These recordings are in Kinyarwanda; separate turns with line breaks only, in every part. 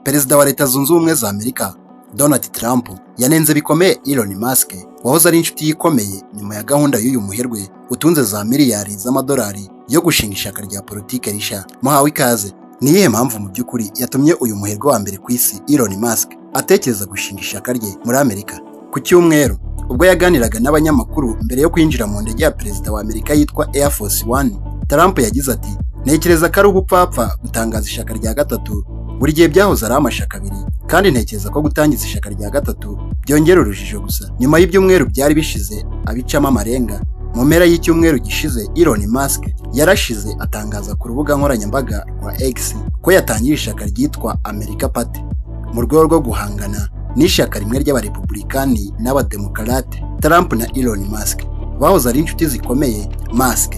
Perezida wa Leta Zunze Ubumwe za Amerika Donald Trump yanenze bikomeye Elon Musk wahoze ari inshuti ikomeye nyuma ya gahunda y'uyu muherwe utunze za miliyari z'amadolari yo gushinga ishyaka rya politike rishya. Muhawe ikaze. Ni iyihe mpamvu mu by'ukuri yatumye uyu muherwe wa mbere ku isi Elon Musk atekereza gushinga ishyaka rye muri Amerika? Ku cyumweru ubwo yaganiraga n'abanyamakuru mbere yo kwinjira mu ndege ya perezida wa Amerika yitwa Air Force One, Trump yagize ati ntekereza ko ari ubupfapfa gutangaza ishyaka rya gatatu, buri gihe byahoze ari amashyaka abiri, kandi ntekereza ko gutangiza ishyaka rya gatatu byongera urujijo gusa. Nyuma y'ibyumweru byari bishize abicamo amarenga, mu mpera y'icyumweru gishize Elon Musk yarashize atangaza ku rubuga nkoranyambaga rwa X ko yatangiye ishyaka ryitwa America Party mu rwego rwo guhangana n'ishyaka rimwe ry'abarepublikani n'abademokarate. Trump na Elon Musk bahoze ari inshuti zikomeye. Musk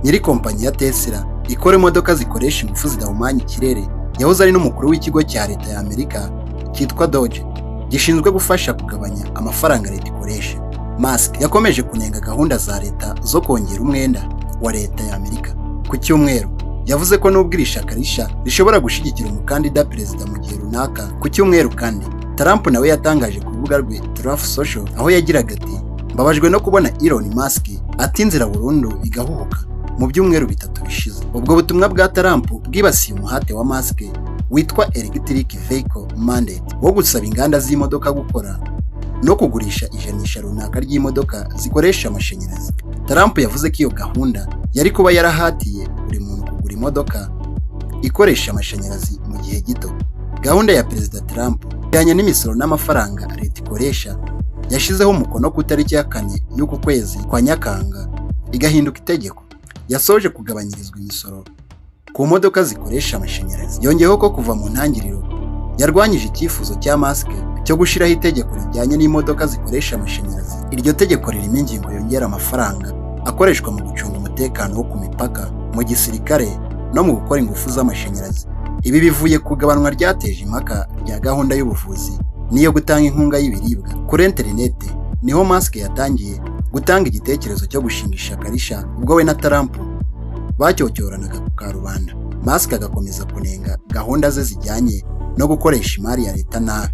nyiri kompanyi ya Tesla ikora imodoka zikoresha ingufu zidahumanya ikirere, yahoze ari n'umukuru w'ikigo cya leta ya Amerika cyitwa Doge gishinzwe gufasha kugabanya amafaranga leta ikoresha. Musk yakomeje kunenga gahunda za leta zo kongera umwenda wa leta ya Amerika. Ku cyumweru yavuze ko nubwo iri shyaka rishya rishobora gushyigikira umukandida perezida mu gihe runaka. Ku cyumweru kandi Trump nawe yatangaje ku rubuga rwe Truth Social aho yagiraga ati mbabajwe no kubona Elon Musk atinzira burundu igahubuka mu byumweru bitatu bishize. Ubwo butumwa bwa Trump bwibasiye umuhate wa Musk witwa Electric Vehicle Mandate wo gusaba inganda z'imodoka gukora no kugurisha ijanisha runaka ry'imodoka zikoresha amashanyarazi. Trump yavuze ko iyo gahunda yari kuba yarahatiye buri muntu kugura imodoka ikoresha amashanyarazi mu gihe gito. Gahunda ya Perezida Trump ijyanye n'imisoro n'amafaranga leta ikoresha yashizeho umukono ku itariki ya 4 y'uku kwezi kwa Nyakanga igahinduka itegeko. Yasoje kugabanyirizwa imisoro ku modoka zikoresha amashanyarazi. Yongeyeho ko kuva mu ntangiriro yarwanyije icyifuzo cya Musk cyo gushyiraho itegeko rijyanye n'imodoka zikoresha amashanyarazi. Iryo tegeko ririmo ingingo yongera amafaranga akoreshwa mu gucunga umutekano wo ku mipaka, mu gisirikare no mu gukora ingufu z'amashanyarazi. Ibi bivuye ku gabanwa ryateje impaka rya gahunda y'ubuvuzi niyo gutanga inkunga y'ibiribwa. Kuri interineti niho Musk yatangiye gutanga igitekerezo cyo gushinga ishyaka rishya, ubwo we na Trump bacyocyoranaga ku karubanda. Musk agakomeza kunenga gahunda ze zijyanye no gukoresha imari ya leta nabi.